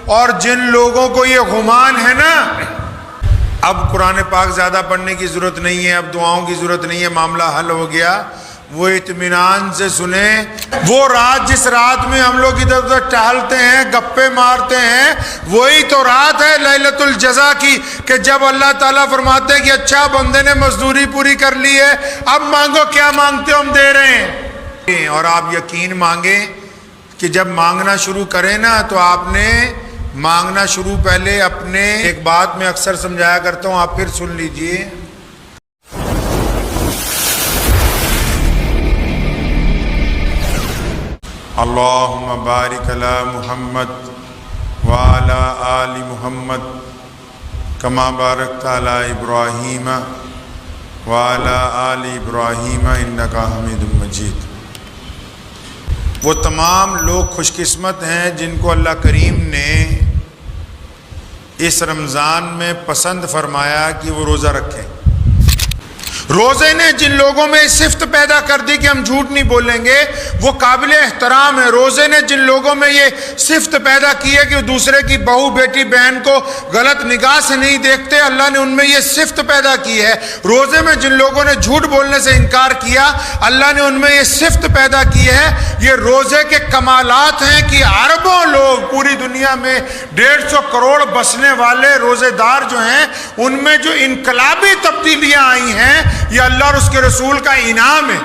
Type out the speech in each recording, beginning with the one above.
اور جن لوگوں کو یہ گمان ہے نا اب قرآن پاک زیادہ پڑھنے کی ضرورت نہیں ہے، اب دعاؤں کی ضرورت نہیں ہے، معاملہ حل ہو گیا، وہ اطمینان سے سنیں۔ وہ رات جس رات میں ہم لوگ ادھر ادھر ٹہلتے ہیں، گپے مارتے ہیں، وہی تو رات ہے لیلۃ الجزا کی، کہ جب اللہ تعالیٰ فرماتے ہیں کہ اچھا بندے نے مزدوری پوری کر لی ہے، اب مانگو، کیا مانگتے ہو ہم دے رہے ہیں۔ اور آپ یقین مانگیں کہ جب مانگنا شروع کریں نا تو آپ نے مانگنا شروع پہلے اپنے، ایک بات میں اکثر سمجھایا کرتا ہوں، آپ پھر سن لیجئے۔ اللہم بارک علی محمد وعلی آل محمد کما بارکت علی ابراہیم وعلی آل ابراہیم انک حمید مجید۔ وہ تمام لوگ خوش قسمت ہیں جن کو اللہ کریم نے اس رمضان میں پسند فرمایا کہ وہ روزہ رکھیں۔ روزے نے جن لوگوں میں صفت پیدا کر دی کہ ہم جھوٹ نہیں بولیں گے، وہ قابل احترام ہے۔ روزے نے جن لوگوں میں یہ صفت پیدا کی ہے کہ وہ دوسرے کی بہو بیٹی بہن کو غلط نگاہ سے نہیں دیکھتے، اللہ نے ان میں یہ صفت پیدا کی ہے۔ روزے میں جن لوگوں نے جھوٹ بولنے سے انکار کیا، اللہ نے ان میں یہ صفت پیدا کی ہے۔ یہ روزے کے کمالات ہیں کہ اربوں لوگ پوری دنیا میں 150 کروڑ بسنے والے روزے دار جو ہیں، ان میں جو انقلابی تبدیلیاں آئی ہیں، یہ اللہ اور اس کے رسول کا انعام ہے۔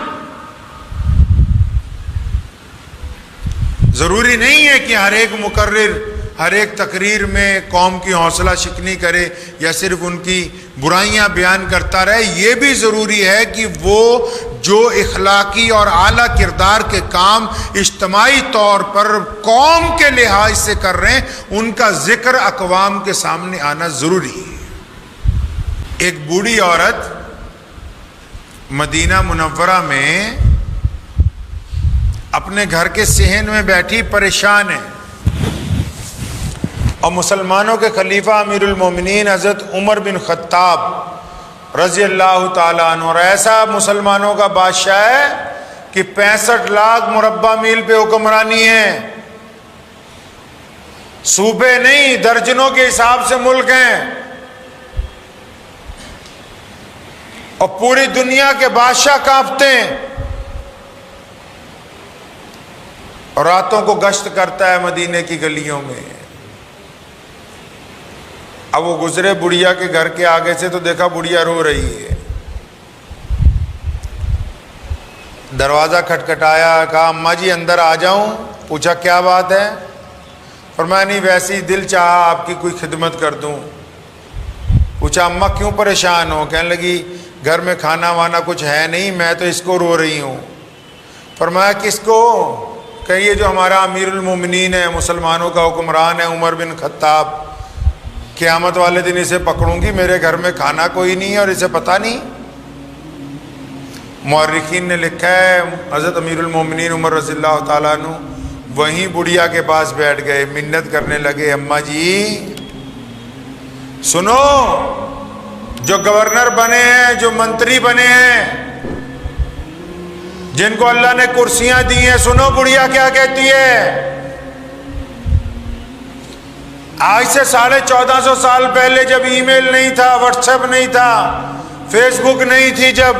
ضروری نہیں ہے کہ ہر ایک مقرر ہر ایک تقریر میں قوم کی حوصلہ شکنی کرے یا صرف ان کی برائیاں بیان کرتا رہے، یہ بھی ضروری ہے کہ وہ جو اخلاقی اور اعلیٰ کردار کے کام اجتماعی طور پر قوم کے لحاظ سے کر رہے ہیں، ان کا ذکر اقوام کے سامنے آنا ضروری ہے۔ ایک بوڑھی عورت مدینہ منورہ میں اپنے گھر کے صحن میں بیٹھی پریشان ہے، اور مسلمانوں کے خلیفہ امیر المومنین حضرت عمر بن خطاب رضی اللہ تعالیٰ عنہ، اور ایسا مسلمانوں کا بادشاہ ہے کہ 65 لاکھ مربع میل پہ حکمرانی ہے، صوبے نہیں درجنوں کے حساب سے ملک ہیں، اور پوری دنیا کے بادشاہ کانپتے ہیں، اور راتوں کو گشت کرتا ہے مدینے کی گلیوں میں۔ اب وہ گزرے بڑھیا کے گھر کے آگے سے تو دیکھا بڑھیا رو رہی ہے، دروازہ کھٹکھٹایا، کہا اماں جی اندر آ جاؤں؟ پوچھا کیا بات ہے؟ فرمایا نہیں ویسے ہی دل چاہا آپ کی کوئی خدمت کر دوں۔ پوچھا اماں کیوں پریشان ہو؟ کہنے لگی گھر میں کھانا وانا کچھ ہے نہیں، میں تو اس کو رو رہی ہوں۔ فرمایا کس کو؟ کہ یہ جو ہمارا امیر المومنین ہے، مسلمانوں کا حکمران ہے، عمر بن خطاب، قیامت والے دن اسے پکڑوں گی، میرے گھر میں کھانا کوئی نہیں ہے اور اسے پتہ نہیں۔ مورخین نے لکھا ہے حضرت امیر المومنین عمر رضی اللہ تعالیٰ عنہ وہیں بڑھیا کے پاس بیٹھ گئے، منت کرنے لگے، اماں جی سنو، جو گورنر بنے ہیں، جو منتری بنے ہیں، جن کو اللہ نے کرسیاں دی ہیں، سنو بڑھیا کیا کہتی ہے۔ آج سے 1450 سال پہلے جب ای میل نہیں تھا، واٹس ایپ نہیں تھا، فیس بک نہیں تھی، جب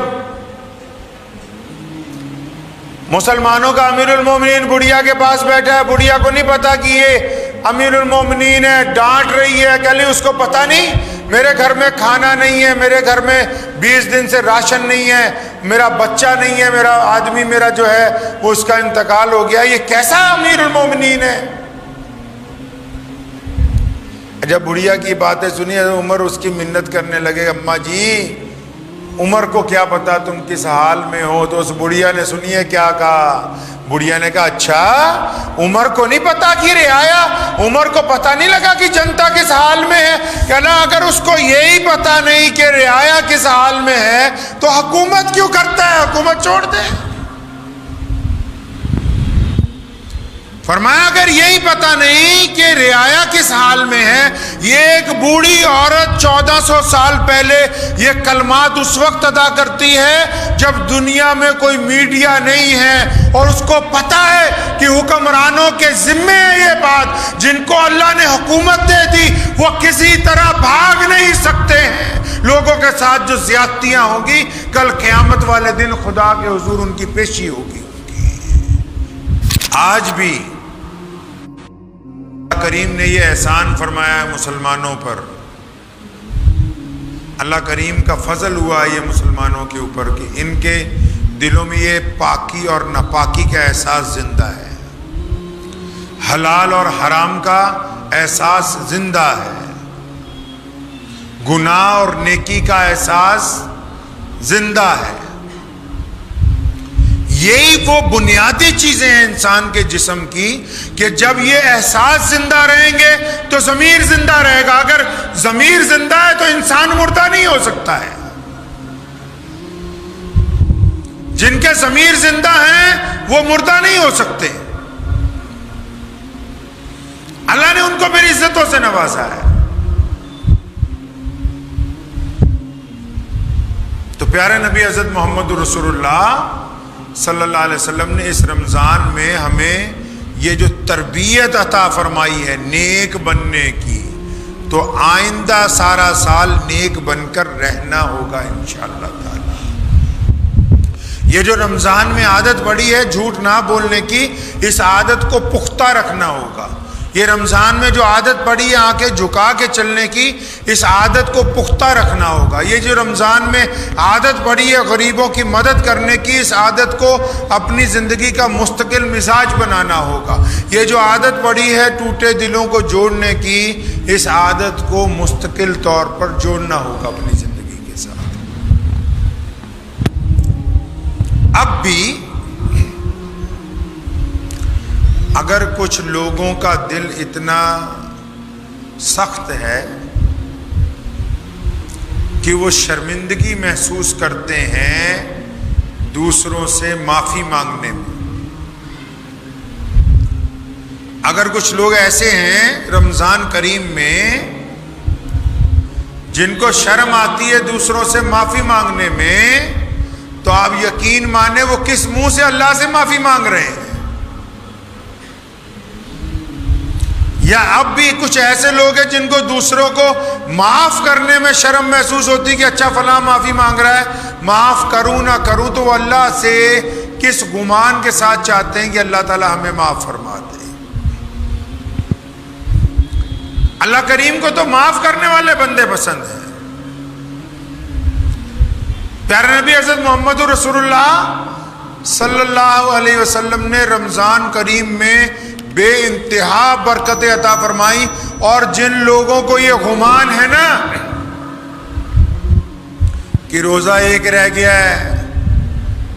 مسلمانوں کا امیر المومنین بڑھیا کے پاس بیٹھا ہے، بڑھیا کو نہیں پتا کہ یہ امیر المومنین ہے، ڈانٹ رہی ہے، کہ اس کو پتہ نہیں میرے گھر میں کھانا نہیں ہے، میرے گھر میں 20 دن سے راشن نہیں ہے، میرا بچہ نہیں ہے، میرا آدمی میرا جو ہے وہ اس کا انتقال ہو گیا، یہ کیسا امیر المومنین ہے؟ جب بڑھیا کی باتیں سنی عمر اس کی منت کرنے لگے، اماں جی عمر کو کیا پتا تم کس حال میں ہو؟ تو اس بڑھیا نے سنیے کیا کہا۔ بڑھیا نے کہا اچھا عمر کو نہیں پتا کہ رعایا، عمر کو پتا نہیں لگا کہ جنتا کس حال میں ہے؟ کہنا اگر اس کو یہی پتا نہیں کہ رعایا کس حال میں ہے تو حکومت کیوں کرتا ہے؟ حکومت چھوڑ دے۔ فرمایا اگر یہی پتا نہیں کہ رعایا کس حال میں ہے یہ ایک بوڑھی عورت 1400 سال پہلے یہ کلمات اس وقت ادا کرتی ہے جب دنیا میں کوئی میڈیا نہیں ہے، اور اس کو پتہ ہے کہ حکمرانوں کے ذمے ہے یہ بات، جن کو اللہ نے حکومت دے دی وہ کسی طرح بھاگ نہیں سکتے ہیں۔ لوگوں کے ساتھ جو زیادتیاں ہوں گی کل قیامت والے دن خدا کے حضور ان کی پیشی ہوگی۔ آج بھی اللہ کریم نے یہ احسان فرمایا ہے مسلمانوں پر، اللہ کریم کا فضل ہوا یہ مسلمانوں کے اوپر کہ ان کے دلوں میں یہ پاکی اور ناپاکی کا احساس زندہ ہے، حلال اور حرام کا احساس زندہ ہے، گناہ اور نیکی کا احساس زندہ ہے۔ یہی وہ بنیادی چیزیں ہیں انسان کے جسم کی کہ جب یہ احساس زندہ رہیں گے تو ضمیر زندہ رہے گا۔ اگر ضمیر زندہ ہے تو انسان مردہ نہیں ہو سکتا ہے۔ جن کے ضمیر زندہ ہیں وہ مردہ نہیں ہو سکتے۔ اللہ نے ان کو پھر عزتوں سے نوازا ہے۔ تو پیارے نبی حضرت محمد رسول اللہ صلی اللہ علیہ وسلم نے اس رمضان میں ہمیں یہ جو تربیت عطا فرمائی ہے نیک بننے کی، تو آئندہ سارا سال نیک بن کر رہنا ہوگا انشاءاللہ تعالی۔ یہ جو رمضان میں عادت پڑی ہے جھوٹ نہ بولنے کی، اس عادت کو پختہ رکھنا ہوگا۔ یہ رمضان میں جو عادت پڑی ہے آنکھیں جھکا کے چلنے کی، اس عادت کو پختہ رکھنا ہوگا۔ یہ جو رمضان میں عادت پڑی ہے غریبوں کی مدد کرنے کی، اس عادت کو اپنی زندگی کا مستقل مزاج بنانا ہوگا۔ یہ جو عادت پڑی ہے ٹوٹے دلوں کو جوڑنے کی، اس عادت کو مستقل طور پر جوڑنا ہوگا اپنی زندگی کے ساتھ۔ اب بھی اگر کچھ لوگوں کا دل اتنا سخت ہے کہ وہ شرمندگی محسوس کرتے ہیں دوسروں سے معافی مانگنے میں، اگر کچھ لوگ ایسے ہیں رمضان کریم میں جن کو شرم آتی ہے دوسروں سے معافی مانگنے میں، تو آپ یقین مانیں وہ کس منہ سے اللہ سے معافی مانگ رہے ہیں۔ یا اب بھی کچھ ایسے لوگ ہیں جن کو دوسروں کو معاف کرنے میں شرم محسوس ہوتی کہ اچھا فلاں معافی مانگ رہا ہے، معاف کروں نہ کروں، تو وہ اللہ سے کس گمان کے ساتھ چاہتے ہیں کہ اللہ تعالیٰ ہمیں معاف فرما دے۔ اللہ کریم کو تو معاف کرنے والے بندے پسند ہیں۔ پیارے نبی حضرت محمد رسول اللہ صلی اللہ علیہ وسلم نے رمضان کریم میں بے انتہا برکتیں عطا فرمائی، اور جن لوگوں کو یہ گمان ہے نا کہ روزہ ایک رہ گیا ہے،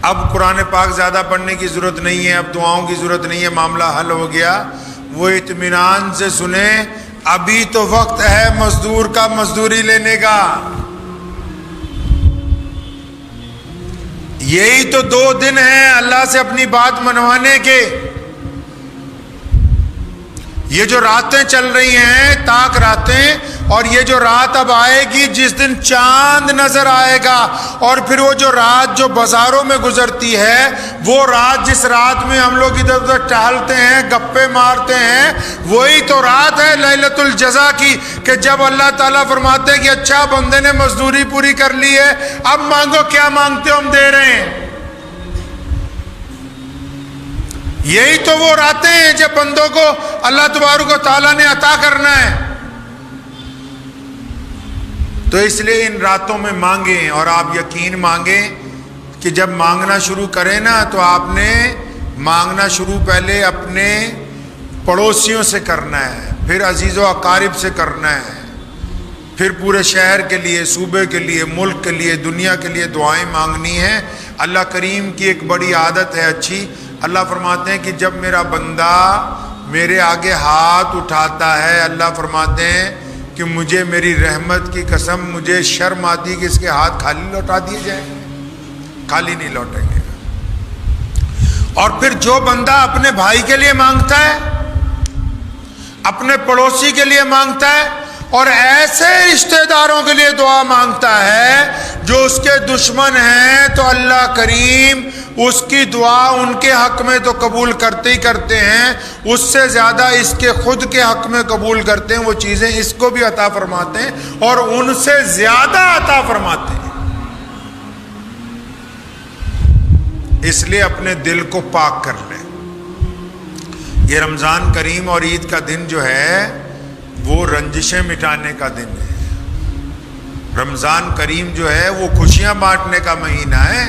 اب قرآن پاک زیادہ پڑھنے کی ضرورت نہیں ہے، اب دعاؤں کی ضرورت نہیں ہے، معاملہ حل ہو گیا، وہ اطمینان سے سنیں ابھی تو وقت ہے مزدور کا مزدوری لینے کا۔ یہی تو 2 دن ہیں اللہ سے اپنی بات منوانے کے۔ یہ جو راتیں چل رہی ہیں تاک راتیں، اور یہ جو رات اب آئے گی جس دن چاند نظر آئے گا، اور پھر وہ جو رات جو بازاروں میں گزرتی ہے، وہ رات جس رات میں ہم لوگ ادھر ادھر ٹہلتے ہیں گپے مارتے ہیں، وہی تو رات ہے لیلۃ الجزا کی، کہ جب اللہ تعالیٰ فرماتے ہیں کہ اچھا بندے نے مزدوری پوری کر لی ہے، اب مانگو کیا مانگتے ہو ہم دے رہے ہیں۔ یہی تو وہ راتیں ہیں جب بندوں کو اللہ تبارک و تعالیٰ نے عطا کرنا ہے۔ تو اس لیے ان راتوں میں مانگیں، اور آپ یقین مانگیں کہ جب مانگنا شروع کریں نا تو آپ نے مانگنا شروع پہلے اپنے پڑوسیوں سے کرنا ہے، پھر عزیز و اقارب سے کرنا ہے، پھر پورے شہر کے لیے، صوبے کے لیے، ملک کے لیے، دنیا کے لیے دعائیں مانگنی ہیں۔ اللہ کریم کی ایک بڑی عادت ہے اچھی، اللہ فرماتے ہیں کہ جب میرا بندہ میرے آگے ہاتھ اٹھاتا ہے، اللہ فرماتے ہیں کہ مجھے میری رحمت کی قسم مجھے شرم آتی کہ اس کے ہاتھ خالی لوٹا دیے جائیں، خالی نہیں لوٹیں گے۔ اور پھر جو بندہ اپنے بھائی کے لیے مانگتا ہے، اپنے پڑوسی کے لیے مانگتا ہے، اور ایسے رشتہ داروں کے لیے دعا مانگتا ہے جو اس کے دشمن ہیں، تو اللہ کریم اس کی دعا ان کے حق میں تو قبول کرتے ہی کرتے ہیں، اس سے زیادہ اس کے خود کے حق میں قبول کرتے ہیں، وہ چیزیں اس کو بھی عطا فرماتے ہیں اور ان سے زیادہ عطا فرماتے ہیں۔ اس لیے اپنے دل کو پاک کر لیں۔ یہ رمضان کریم اور عید کا دن جو ہے وہ رنجشیں مٹانے کا دن ہے۔ رمضان کریم جو ہے وہ خوشیاں بانٹنے کا مہینہ ہے۔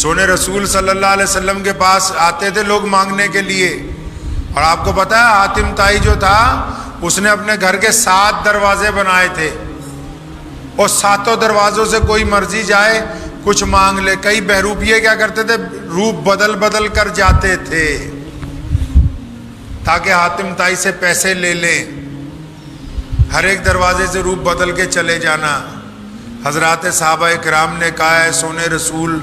سونے رسول صلی اللہ علیہ وسلم کے پاس آتے تھے لوگ مانگنے کے لیے، اور آپ کو پتا ہے حاتم طائی جو تھا اس نے اپنے گھر کے 7 دروازے بنائے تھے، اور 7 دروازوں سے کوئی مرضی جائے کچھ مانگ لے۔ کئی بہروپیے کیا کرتے تھے، روپ بدل بدل کر جاتے تھے تاکہ حاتم طائی سے پیسے لے لیں، ہر ایک دروازے سے روپ بدل کے چلے جانا۔ حضرات صحابہ کرام نے کہا ہے سونے رسول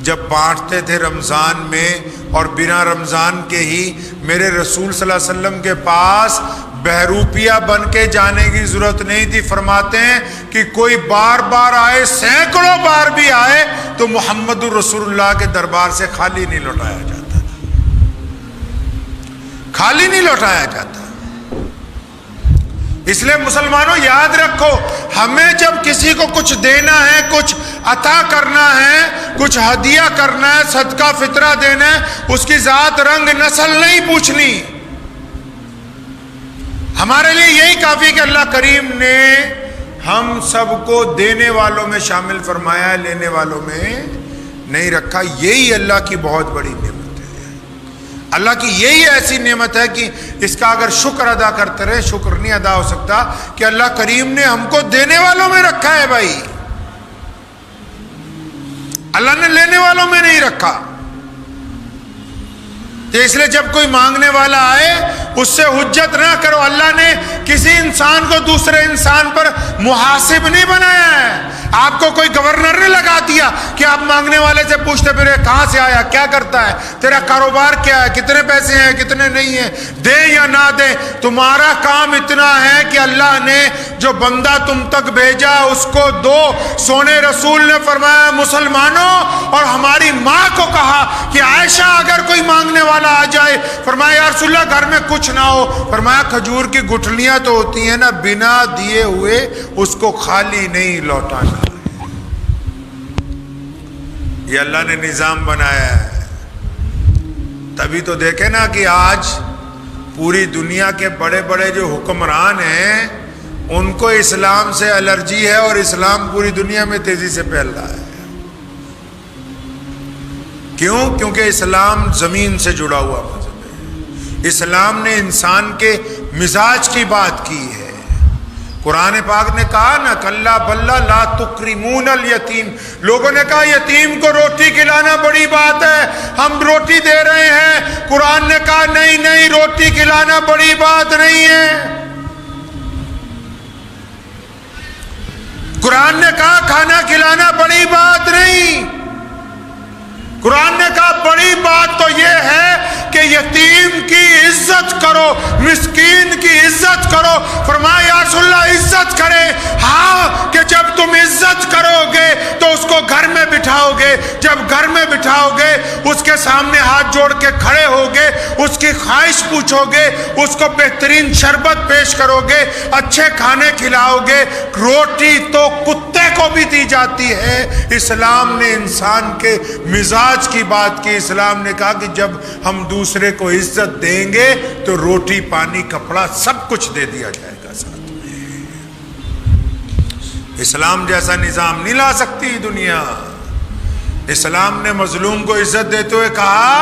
جب بانٹتے تھے رمضان میں اور بنا رمضان کے ہی، میرے رسول صلی اللہ علیہ وسلم کے پاس بہروپیہ بن کے جانے کی ضرورت نہیں تھی۔ فرماتے ہیں کہ کوئی بار بار آئے، سینکڑوں بار بھی آئے، تو محمد الرسول اللہ کے دربار سے خالی نہیں لوٹایا جاتا، خالی نہیں لوٹایا جاتا۔ اس لیے مسلمانوں یاد رکھو، ہمیں جب کسی کو کچھ دینا ہے، کچھ عطا کرنا ہے، کچھ ہدیہ کرنا ہے، صدقہ فطرہ دینا ہے، اس کی ذات رنگ نسل نہیں پوچھنی۔ ہمارے لیے یہی کافی کہ اللہ کریم نے ہم سب کو دینے والوں میں شامل فرمایا ہے، لینے والوں میں نہیں رکھا۔ یہی اللہ کی بہت بڑی نعمت ہے۔ اللہ کی یہی ایسی نعمت ہے کہ اس کا اگر شکر ادا کرتے رہے، شکر نہیں ادا ہو سکتا کہ اللہ کریم نے ہم کو دینے والوں میں رکھا ہے۔ بھائی اللہ نے لینے والوں میں نہیں رکھا۔ تو اس لیے جب کوئی مانگنے والا آئے اس سے حجت نہ کرو۔ اللہ نے کسی انسان کو دوسرے انسان پر محاسب نہیں بنایا ہے۔ آپ کو کوئی گورنر نے لگا دیا کہ آپ مانگنے والے سے پوچھتے پھرے کہاں سے آیا، کیا کرتا ہے، تیرا کاروبار کیا ہے، کتنے پیسے ہیں، کتنے نہیں ہیں، دے یا نہ دے۔ تمہارا کام اتنا ہے کہ اللہ نے جو بندہ تم تک بھیجا اس کو دو۔ سونے رسول نے فرمایا مسلمانوں، اور ہماری ماں کو کہا کہ عائشہ اگر کوئی مانگنے والا آ جائے، فرمایا یا رسول اللہ گھر میں کچھ نہ ہو، فرمایا کھجور کی گٹھلیاں تو ہوتی ہیں نا، بنا دیے ہوئے اس کو خالی نہیں لوٹانا۔ یہ اللہ نے نظام بنایا ہے۔ تبھی تو دیکھیں نا کہ آج پوری دنیا کے بڑے بڑے جو حکمران ہیں ان کو اسلام سے الرجی ہے، اور اسلام پوری دنیا میں تیزی سے پھیل رہا ہے۔ کیوں؟ کیونکہ اسلام زمین سے جڑا ہوا مذہب ہے۔ اسلام نے انسان کے مزاج کی بات کی ہے۔ قرآن پاک نے کہا نا کلا بلا لا تکرمون الیتیم، لوگوں نے کہا یتیم کو روٹی کھلانا بڑی بات ہے، ہم روٹی دے رہے ہیں۔ قرآن نے کہا نہیں نہیں، روٹی کھلانا بڑی بات نہیں ہے۔ قرآن نے کہا کھانا کھلانا بڑی بات نہیں۔ قرآن نے کہا بڑی بات تو یہ ہے کہ یتیم کی عزت کرو، مسکین کی عزت کرو۔ فرمایا یا رسول اللہ عزت کرے؟ ہاں، کہ جب تم عزت کرو گے تو اس کو گھر میں بٹھاؤ گے، جب گھر میں بٹھاؤ گے اس کے سامنے ہاتھ جوڑ کے کھڑے ہوگے، اس کی خواہش پوچھو گے، اس کو بہترین شربت پیش کرو گے، اچھے کھانے کھلاؤ گے۔ روٹی تو کتے کو بھی دی جاتی ہے۔ اسلام نے انسان کے مزاج کی بات کی۔ اسلام نے کہا کہ جب ہم دوسرے کو عزت دیں گے تو روٹی پانی کپڑا سب کچھ دے دیا جائے گا ساتھ میں۔ اسلام جیسا نظام نہیں لا سکتی دنیا۔ اسلام نے مظلوم کو عزت دیتے ہوئے کہا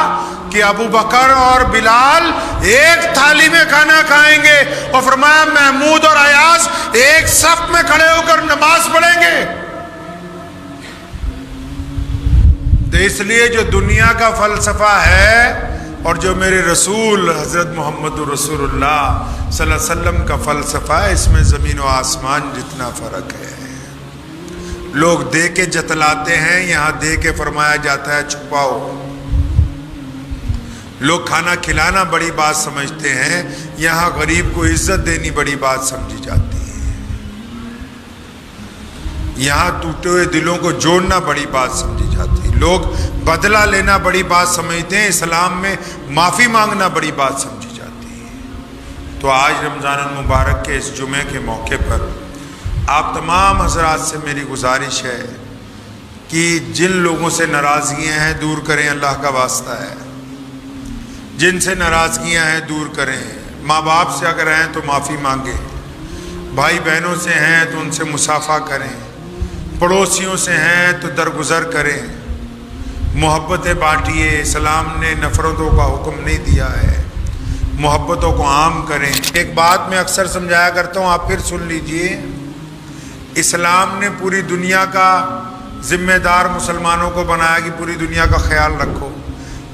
کہ ابو بکر اور بلال ایک تھالی میں کھانا کھائیں گے، اور فرمایا محمود اور ایاز ایک صف میں کھڑے ہو کر نماز پڑھیں گے۔ تو اس لیے جو دنیا کا فلسفہ ہے اور جو میرے رسول حضرت محمد رسول اللہ صلی اللہ علیہ وسلم کا فلسفہ ہے، اس میں زمین و آسمان جتنا فرق ہے۔ لوگ دے کے جتلاتے ہیں، یہاں دے کے فرمایا جاتا ہے چھپاؤ۔ لوگ کھانا کھلانا بڑی بات سمجھتے ہیں، یہاں غریب کو عزت دینی بڑی بات سمجھی جاتی ہے۔ یہاں ٹوٹے ہوئے دلوں کو جوڑنا بڑی بات سمجھی جاتی ہے. لوگ بدلہ لینا بڑی بات سمجھتے ہیں، اسلام میں معافی مانگنا بڑی بات سمجھی جاتی ہے. تو آج رمضان المبارک کے اس جمعے کے موقع پر آپ تمام حضرات سے میری گزارش ہے کہ جن لوگوں سے ناراضگیاں ہیں دور کریں، اللہ کا واسطہ ہے. جن سے ناراضگیاں ہیں دور کریں. ماں باپ سے اگر ہیں تو معافی مانگیں، بھائی بہنوں سے ہیں تو ان سے مصافحہ کریں، پڑوسیوں سے ہیں تو درگزر کریں، محبتیں بانٹیے. اسلام نے نفرتوں کا حکم نہیں دیا ہے، محبتوں کو عام کریں. ایک بات میں اکثر سمجھایا کرتا ہوں، آپ پھر سن لیجئے. اسلام نے پوری دنیا کا ذمہ دار مسلمانوں کو بنایا کہ پوری دنیا کا خیال رکھو،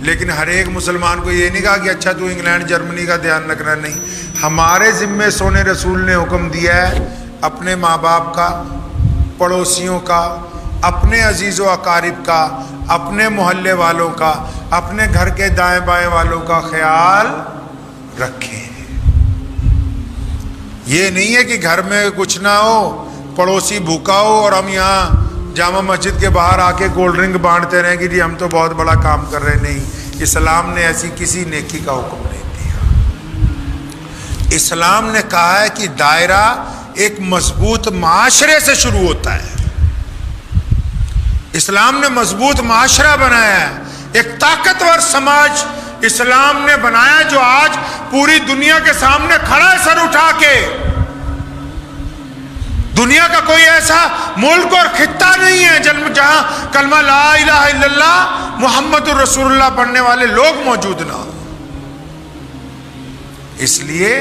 لیکن ہر ایک مسلمان کو یہ نہیں کہا کہ اچھا تو انگلینڈ جرمنی کا دھیان رکھنا. نہیں، ہمارے ذمے سونے رسول نے حکم دیا ہے اپنے ماں باپ کا، پڑوسیوں کا، اپنے عزیز و اقارب کا، اپنے محلے والوں کا، اپنے گھر کے دائیں بائیں والوں کا خیال رکھیں. یہ نہیں ہے کہ گھر میں کچھ نہ ہو، پڑوسی بھوکا ہو اور ہم یہاں جامع مسجد کے باہر آ کے کولڈ ڈرنک بانٹتے رہیں کہ جی ہم تو بہت بڑا کام کر رہے. نہیں، اسلام نے ایسی کسی نیکی کا حکم نہیں دیا. اسلام نے کہا ہے کہ دائرہ ایک مضبوط معاشرے سے شروع ہوتا ہے. اسلام نے مضبوط معاشرہ بنایا ہے، ایک طاقتور سماج اسلام نے بنایا جو آج پوری دنیا کے سامنے کھڑا ہے سر اٹھا کے. دنیا کا کوئی ایسا ملک اور خطہ نہیں ہے جہاں کلمہ لا الہ الا اللہ محمد الرسول اللہ پڑھنے والے لوگ موجود نہ ہوں. اس لیے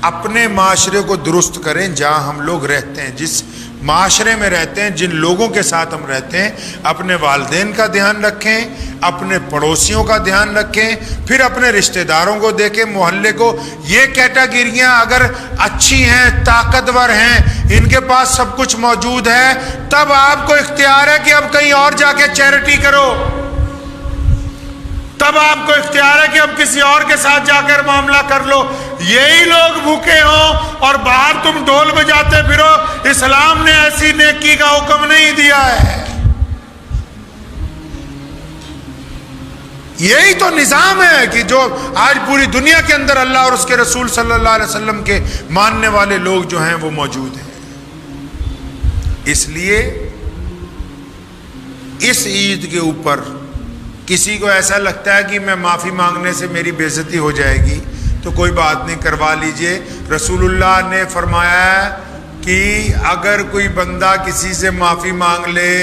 اپنے معاشرے کو درست کریں جہاں ہم لوگ رہتے ہیں، جس معاشرے میں رہتے ہیں، جن لوگوں کے ساتھ ہم رہتے ہیں. اپنے والدین کا دھیان رکھیں، اپنے پڑوسیوں کا دھیان رکھیں، پھر اپنے رشتہ داروں کو دیکھیں، محلے کو. یہ کیٹیگریاں اگر اچھی ہیں، طاقتور ہیں، ان کے پاس سب کچھ موجود ہے، تب آپ کو اختیار ہے کہ اب کہیں اور جا کے چیریٹی کرو. تب آپ کو اختیار ہے کہ اب کسی اور کے ساتھ جا کر معاملہ کر لو. یہی لوگ بھوکے ہوں اور باہر تم ڈھول بجاتے پھرو، اسلام نے ایسی نیکی کا حکم نہیں دیا ہے. یہی تو نظام ہے کہ جو آج پوری دنیا کے اندر اللہ اور اس کے رسول صلی اللہ علیہ وسلم کے ماننے والے لوگ جو ہیں وہ موجود ہیں. اس لیے اس عید کے اوپر کسی کو ایسا لگتا ہے کہ میں معافی مانگنے سے میری بے عزتی ہو جائے گی تو کوئی بات نہیں، کروا لیجئے. رسول اللہ نے فرمایا ہے کہ اگر کوئی بندہ کسی سے معافی مانگ لے،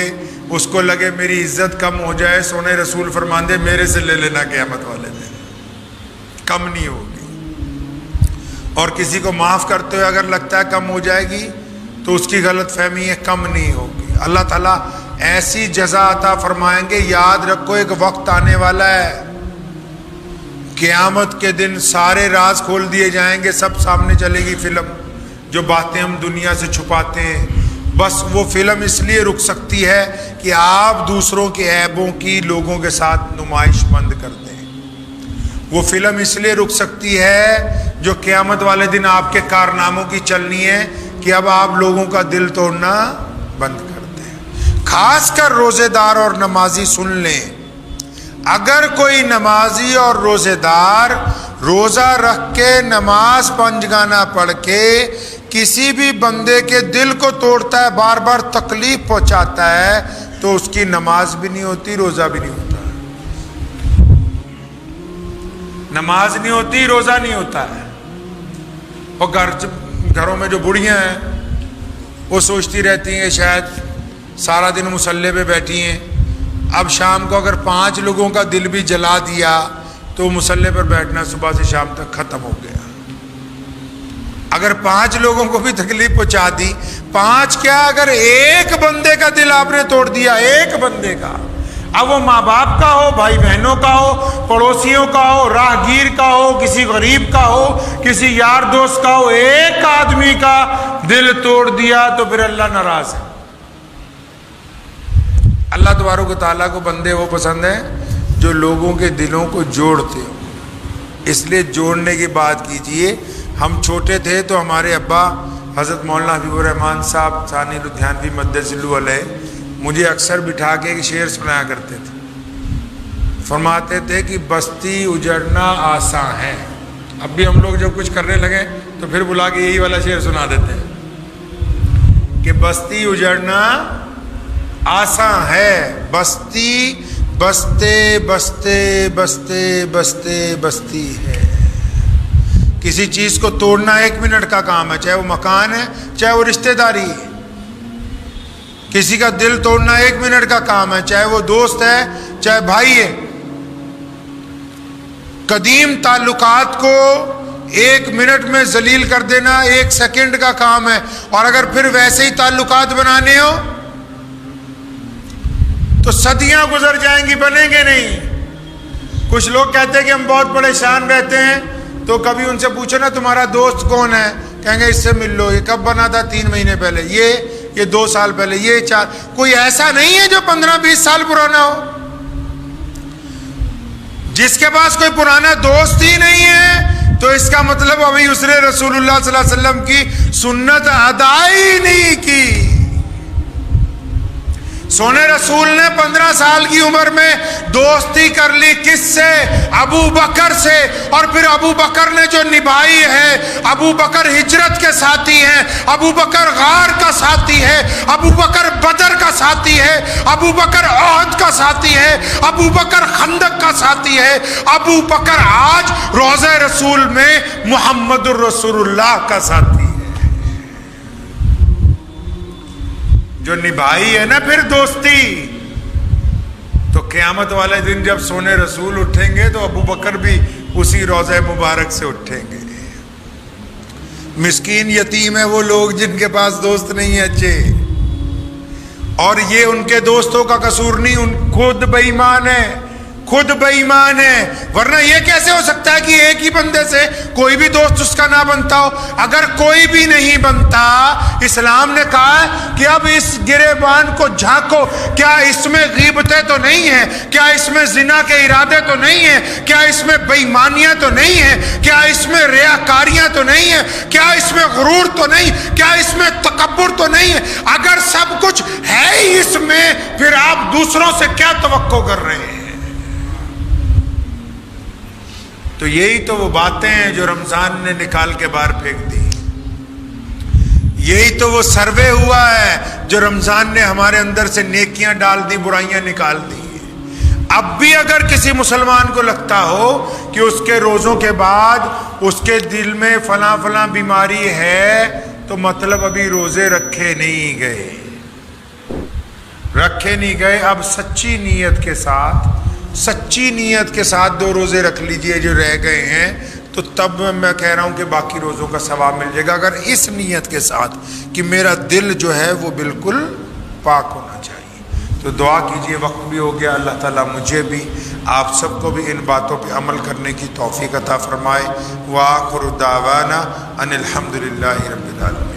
اس کو لگے میری عزت کم ہو جائے، سونے رسول فرماندے میرے سے لے لینا قیامت والے دن، کم نہیں ہوگی. اور کسی کو معاف کرتے ہوئے اگر لگتا ہے کم ہو جائے گی تو اس کی غلط فہمی ہے، کم نہیں ہوگی. اللہ تعالیٰ ایسی جزا عطا فرمائیں گے. یاد رکھو ایک وقت آنے والا ہے، قیامت کے دن سارے راز کھول دیے جائیں گے، سب سامنے چلے گی فلم. جو باتیں ہم دنیا سے چھپاتے ہیں، بس وہ فلم اس لیے رک سکتی ہے کہ آپ دوسروں کے عیبوں کی لوگوں کے ساتھ نمائش بند کر دیں. وہ فلم اس لیے رک سکتی ہے جو قیامت والے دن آپ کے کارناموں کی چلنی ہے کہ اب آپ لوگوں کا دل توڑنا بند کر دیں. خاص کر روزے دار اور نمازی سن لیں، اگر کوئی نمازی اور روزے دار روزہ رکھ کے نماز پنجگانہ پڑھ کے کسی بھی بندے کے دل کو توڑتا ہے، بار بار تکلیف پہنچاتا ہے، تو اس کی نماز بھی نہیں ہوتی، روزہ بھی نہیں ہوتا. نماز نہیں ہوتی، روزہ نہیں ہوتا ہے. اور گھروں میں جو بڑھیاں ہیں وہ سوچتی رہتی ہیں شاید سارا دن مصلی پہ بیٹھی ہیں، اب شام کو اگر 5 لوگوں کا دل بھی جلا دیا تو مصلی پر بیٹھنا صبح سے شام تک ختم ہو گیا. اگر 5 لوگوں کو بھی تکلیف پہنچا دی، 5 کیا اگر ایک بندے کا دل آپ نے توڑ دیا، ایک بندے کا، اب وہ ماں باپ کا ہو، بھائی بہنوں کا ہو، پڑوسیوں کا ہو، راہگیر کا ہو، کسی غریب کا ہو، کسی یار دوست کا ہو، ایک آدمی کا دل توڑ دیا تو پھر اللہ ناراض ہے. اللہ تبارک و تعالیٰ کو بندے وہ پسند ہیں جو لوگوں کے دلوں کو جوڑتے ہو. اس لیے جوڑنے کی بات کیجئے. ہم چھوٹے تھے تو ہمارے ابا حضرت مولانا حبیب الرحمان صاحب ثانی لدھیانوی مدثلو علیہ مجھے اکثر بٹھا کے ایک شعر سنایا کرتے تھے. فرماتے تھے کہ بستی اجڑنا آسان ہے. اب بھی ہم لوگ جب کچھ کرنے لگے تو پھر بلا کے یہی والا شعر سنا دیتے ہیں کہ بستی اجڑنا آسان ہے، بستی بستے بستے بستے بستے بستی ہے. کسی چیز کو توڑنا 1 منٹ کا کام ہے، چاہے وہ مکان ہے چاہے وہ رشتہ داری ہے. کسی کا دل توڑنا 1 منٹ کا کام ہے، چاہے وہ دوست ہے چاہے بھائی ہے. قدیم تعلقات کو 1 منٹ میں ذلیل کر دینا 1 سیکنڈ کا کام ہے، اور اگر پھر ویسے ہی تعلقات بنانے ہو تو صدیاں گزر جائیں گی، بنیں گے نہیں. کچھ لوگ کہتے ہیں کہ ہم بہت پریشان رہتے ہیں، تو کبھی ان سے پوچھو نا تمہارا دوست کون ہے، کہیں گے اس سے مل لو. یہ کب بنا تھا؟ 3 مہینے پہلے. یہ 2 سال پہلے. یہ 4. کوئی ایسا نہیں ہے جو 15-20 سال پرانا ہو. جس کے پاس کوئی پرانا دوست ہی نہیں ہے تو اس کا مطلب ابھی اس نے رسول اللہ صلی اللہ علیہ وسلم کی سنت ادا ہی نہیں کی. سونے رسول نے 15 سال کی عمر میں دوستی کر لی. کس سے؟ ابو بکر سے. اور پھر ابو بکر نے جو نبھائی ہے، ابو بکر ہجرت کے ساتھی ہیں، ابو بکر غار کا ساتھی ہے، ابو بکر بدر کا ساتھی ہے، ابو بکر احد کا ساتھی ہے، ابو بکر خندق کا ساتھی ہے، ابو بکر آج روضہ رسول میں محمد الرسول اللہ کا ساتھی ہے. جو نبھائی ہے نا پھر دوستی، تو قیامت والے دن جب سونے رسول اٹھیں گے تو ابو بکر بھی اسی روضہ مبارک سے اٹھیں گے. مسکین یتیم ہے وہ لوگ جن کے پاس دوست نہیں ہے اچھے، اور یہ ان کے دوستوں کا قصور نہیں، ان خود بے ایمان ہے، خود بے ایمان ہے. ورنہ یہ کیسے ہو سکتا ہے کہ ایک ہی بندے سے کوئی بھی دوست اس کا نہ بنتا ہو؟ اگر کوئی بھی نہیں بنتا، اسلام نے کہا ہے کہ اب اس گریبان کو جھانکو، کیا اس میں غیبتیں تو نہیں ہیں؟ کیا اس میں زنا کے ارادے تو نہیں ہیں؟ کیا اس میں بے ایمانیاں تو نہیں ہیں؟ کیا اس میں ریاکاریاں تو نہیں ہیں؟ کیا اس میں غرور تو نہیں؟ کیا اس میں تکبر تو نہیں ہے؟ اگر سب کچھ ہے ہی اس میں، پھر آپ دوسروں سے کیا توقع کر رہے ہیں؟ تو یہی تو وہ باتیں ہیں جو رمضان نے نکال کے باہر پھینک دی. یہی تو وہ سروے ہوا ہے جو رمضان نے ہمارے اندر سے نیکیاں ڈال دی، برائیاں نکال دی. اب بھی اگر کسی مسلمان کو لگتا ہو کہ اس کے روزوں کے بعد اس کے دل میں فلاں فلاں بیماری ہے، تو مطلب ابھی روزے رکھے نہیں گئے. اب سچی نیت کے ساتھ 2 روزے رکھ لیجئے جو رہ گئے ہیں، تو تب میں کہہ رہا ہوں کہ باقی روزوں کا ثواب مل جائے گا. اگر اس نیت کے ساتھ کہ میرا دل جو ہے وہ بالکل پاک ہونا چاہیے. تو دعا کیجئے. وقت بھی ہو گیا. اللہ تعالیٰ مجھے بھی آپ سب کو بھی ان باتوں پہ عمل کرنے کی توفیق عطا فرمائے. وآخر دعوانا ان الحمد للہ رب العالمین.